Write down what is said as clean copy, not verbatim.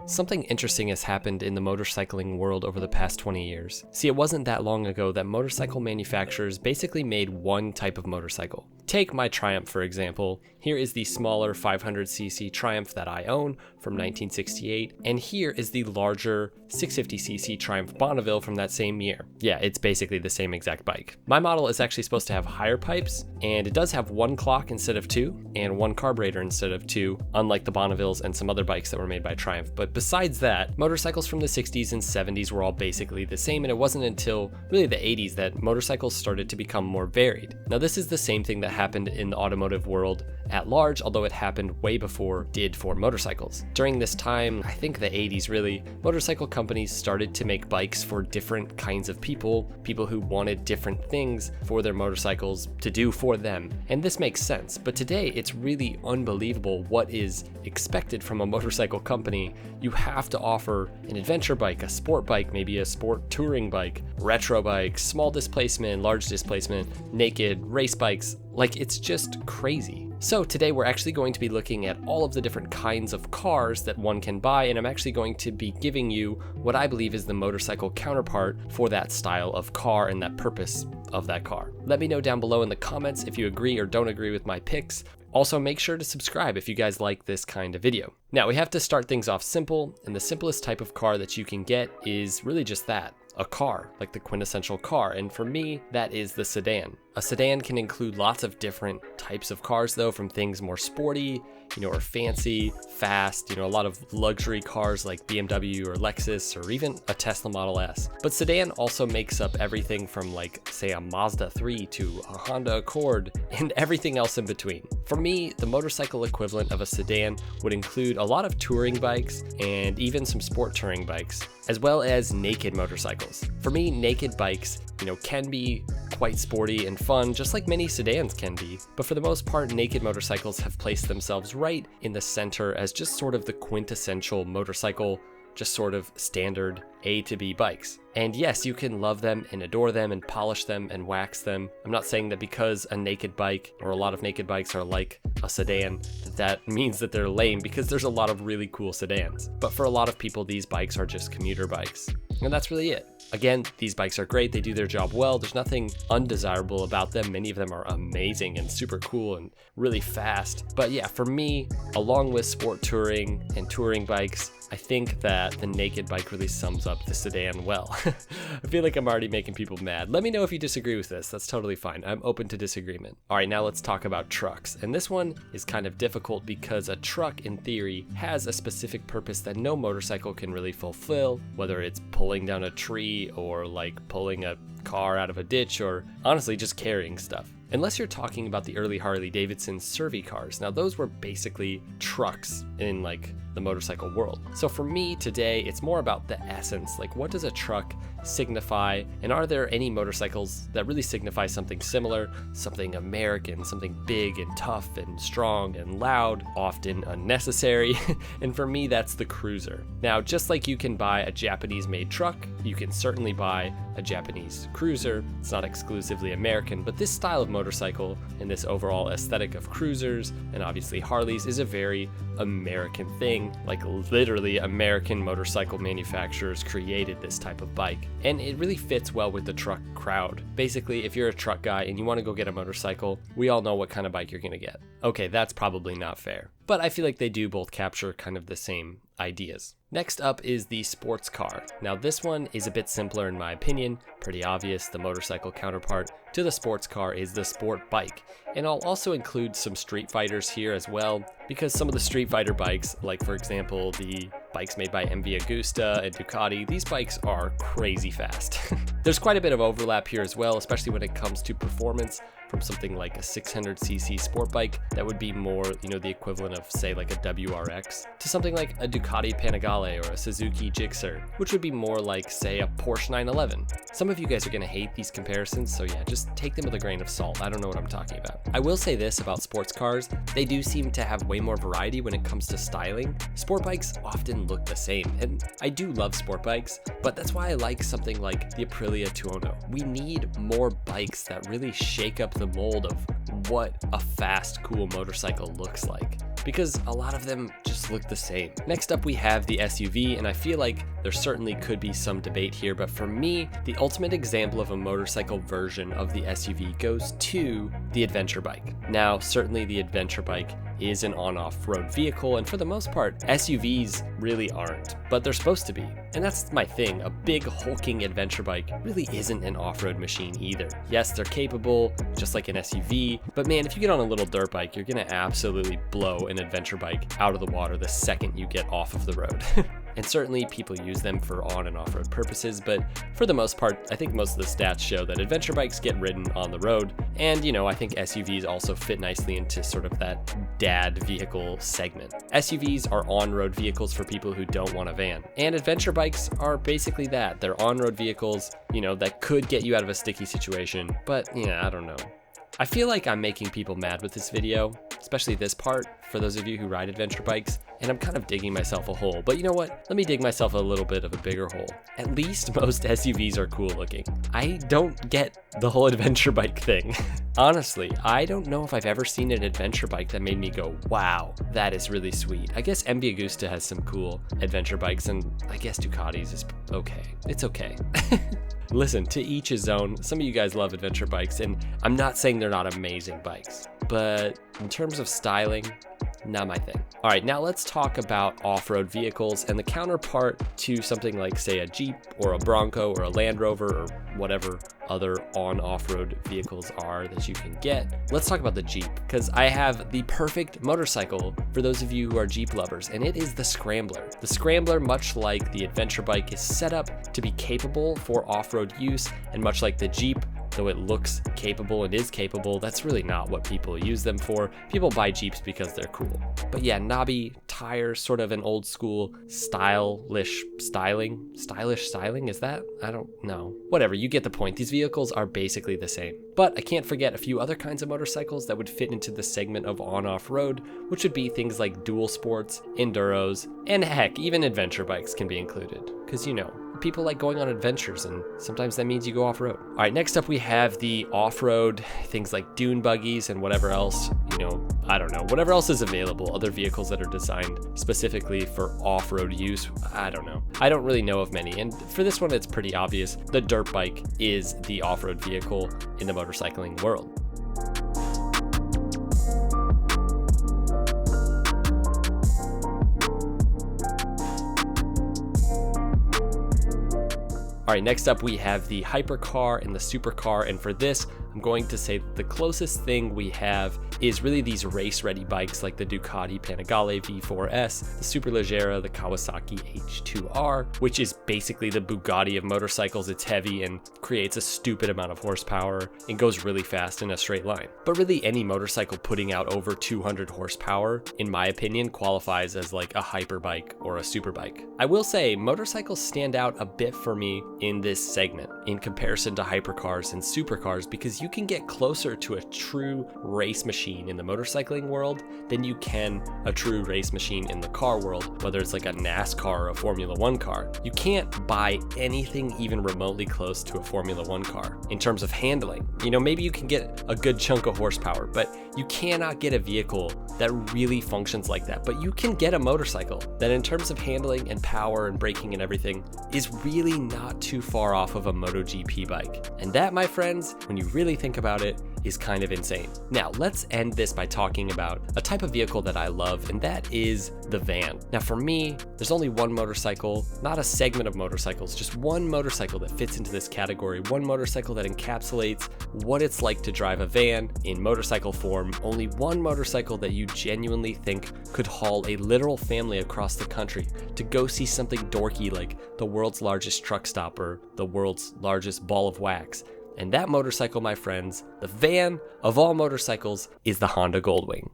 Something interesting has happened in the motorcycling world over the past 20 years. See, it wasn't that long ago that motorcycle manufacturers basically made one type of motorcycle. Take my Triumph, for example. Here is the smaller 500cc Triumph that I own from 1968, and here is the larger 650cc Triumph Bonneville from that same year. Yeah, it's basically the same exact bike. My model is actually supposed to have higher pipes, and it does have one clock instead of two, and one carburetor instead of two, unlike the Bonnevilles and some other bikes that were made by Triumph. But besides that, motorcycles from the 60s and 70s were all basically the same, and it wasn't until really the 80s that motorcycles started to become more varied. Now, this is the same thing that happened in the automotive world at large, although it happened way before it did for motorcycles. During this time, I think the 80s really, motorcycle companies started to make bikes for different kinds of people who wanted different things for their motorcycles to do for them. And this makes sense, but today it's really unbelievable what is expected from a motorcycle company. You have to offer an adventure bike, a sport bike, maybe a sport touring bike, retro bikes, small displacement, large displacement, naked, race bikes. Like, it's just crazy. So today we're actually going to be looking at all of the different kinds of cars that one can buy, and I'm actually going to be giving you what I believe is the motorcycle counterpart for that style of car and that purpose of that car. Let me know down below in the comments if you agree or don't agree with my picks. Also, make sure to subscribe if you guys like this kind of video. Now, we have to start things off simple, and the simplest type of car that you can get is really just that. A car, like the quintessential car, and for me, that is the sedan. A sedan can include lots of different types of cars though, from things more sporty, or fancy, fast, a lot of luxury cars like BMW or Lexus or even a Tesla Model S. But sedan also makes up everything from like, say, a Mazda 3 to a Honda Accord and everything else in between. For me, the motorcycle equivalent of a sedan would include a lot of touring bikes and even some sport touring bikes, as well as naked motorcycles. For me, naked bikes, can be quite sporty and fun, just like many sedans can be. But for the most part, naked motorcycles have placed themselves right in the center as just sort of the quintessential motorcycle, just sort of standard A to B bikes. And yes, you can love them and adore them and polish them and wax them. I'm not saying that because a naked bike or a lot of naked bikes are like a sedan, that means that they're lame, because there's a lot of really cool sedans. But for a lot of people, these bikes are just commuter bikes. And that's really it. Again, these bikes are great. They do their job well. There's nothing undesirable about them. Many of them are amazing and super cool and really fast. But yeah, for me, along with sport touring and touring bikes, I think that the naked bike really sums up the sedan well. I feel like I'm already making people mad. Let me know if you disagree with this. That's totally fine. I'm open to disagreement. All right, now let's talk about trucks. And this one is kind of difficult because a truck, in theory, has a specific purpose that no motorcycle can really fulfill, whether it's pulling down a tree or like pulling a car out of a ditch, or honestly just carrying stuff. Unless you're talking about the early Harley Davidson Survey cars. Now those were basically trucks in like the motorcycle world. So for me today, it's more about the essence, like what does a truck signify, and are there any motorcycles that really signify something similar, something American, something big and tough and strong and loud, often unnecessary. And for me, that's the cruiser. Now, just like you can buy a Japanese made truck, you can certainly buy a Japanese cruiser. It's not exclusively American, but this style of motorcycle and this overall aesthetic of cruisers and obviously Harleys is a very American thing. Like literally American motorcycle manufacturers created this type of bike, and it really fits well with the truck crowd. Basically, if you're a truck guy and you want to go get a motorcycle, we all know what kind of bike you're gonna get. Okay, that's probably not fair, but I feel like they do both capture kind of the same ideas. Next up is the sports car. Now this one is a bit simpler in my opinion, pretty obvious. The motorcycle counterpart to the sports car is the sport bike. And I'll also include some street fighters here as well, because some of the street fighter bikes, like for example, the bikes made by MV Agusta and Ducati, these bikes are crazy fast. There's quite a bit of overlap here as well, especially when it comes to performance, from something like a 600cc sport bike that would be more, the equivalent of say like a WRX, to something like a Ducati Panigale or a Suzuki Gixxer, which would be more like say a Porsche 911. Some of you guys are gonna hate these comparisons, so yeah, just take them with a grain of salt. I don't know what I'm talking about. I will say this about sports cars, they do seem to have way more variety when it comes to styling. Sport bikes often look the same, and I do love sport bikes, but that's why I like something like the Aprilia Tuono. We need more bikes that really shake up the mold of what a fast, cool motorcycle looks like. because a lot of them just look the same. Next up we have the SUV, and I feel like there certainly could be some debate here, but for me, the ultimate example of a motorcycle version of the SUV goes to the adventure bike. Now, certainly the adventure bike is an on-off-road vehicle, and for the most part, SUVs really aren't, but they're supposed to be. And that's my thing, a big hulking adventure bike really isn't an off-road machine either. Yes, they're capable, just like an SUV, but man, if you get on a little dirt bike, you're gonna absolutely blow an adventure bike out of the water the second you get off of the road. And certainly people use them for on and off-road purposes, but for the most part, I think most of the stats show that adventure bikes get ridden on the road. And I think SUVs also fit nicely into sort of that dad vehicle segment. SUVs are on-road vehicles for people who don't want a van. And adventure bikes are basically that. They're on-road vehicles, that could get you out of a sticky situation, but I don't know. I feel like I'm making people mad with this video, especially this part, for those of you who ride adventure bikes, and I'm kind of digging myself a hole, but you know what? Let me dig myself a little bit of a bigger hole. At least most SUVs are cool looking. I don't get the whole adventure bike thing. Honestly, I don't know if I've ever seen an adventure bike that made me go, wow, that is really sweet. I guess MV Agusta has some cool adventure bikes, and I guess Ducati's is okay. It's okay. Listen, to each his own. Some of you guys love adventure bikes, and I'm not saying they're not amazing bikes, but in terms of styling, not my thing. All right, now let's talk about off-road vehicles and the counterpart to something like, say, a Jeep or a Bronco or a Land Rover or whatever other on-off-road vehicles are that you can get. Let's talk about the Jeep, because I have the perfect motorcycle for those of you who are Jeep lovers, and it is the Scrambler. The Scrambler, much like the adventure bike, is set up to be capable for off-road use, and much like the Jeep, though it looks capable and is capable, that's really not what people use them for. People buy Jeeps because they're cool. But yeah, knobby tires, sort of an old school stylish styling, is that? I don't know. Whatever, you get the point. These vehicles are basically the same. But I can't forget a few other kinds of motorcycles that would fit into the segment of on-off road, which would be things like dual sports, enduros, and heck, even adventure bikes can be included. Because people like going on adventures, and sometimes that means you go off-road. All right, next up we have the off-road, things like dune buggies and whatever else, I don't know, whatever else is available, other vehicles that are designed specifically for off-road use, I don't know. I don't really know of many, and for this one it's pretty obvious. The dirt bike is the off-road vehicle in the motorcycling world. All right, next up we have the hypercar and the supercar, and for this, I'm going to say the closest thing we have is really these race-ready bikes like the Ducati Panigale V4S, the Superleggera, the Kawasaki H2R, which is basically the Bugatti of motorcycles. It's heavy and creates a stupid amount of horsepower and goes really fast in a straight line. But really any motorcycle putting out over 200 horsepower, in my opinion, qualifies as like a hyper bike or a super bike. I will say motorcycles stand out a bit for me in this segment in comparison to hypercars and supercars, because you can get closer to a true race machine in the motorcycling world than you can a true race machine in the car world, whether it's like a NASCAR or a Formula One car. You can't buy anything even remotely close to a Formula One car in terms of handling. Maybe you can get a good chunk of horsepower, but you cannot get a vehicle that really functions like that. But you can get a motorcycle that in terms of handling and power and braking and everything is really not too far off of a MotoGP bike. And that, my friends, when you really think about it, is kind of insane. Now, let's end this by talking about a type of vehicle that I love, and that is the van. Now, for me, there's only one motorcycle, not a segment of motorcycles, just one motorcycle that fits into this category, one motorcycle that encapsulates what it's like to drive a van in motorcycle form, only one motorcycle that you genuinely think could haul a literal family across the country to go see something dorky like the world's largest truck stop or the world's largest ball of wax. And that motorcycle, my friends, the van of all motorcycles, is the Honda Goldwing.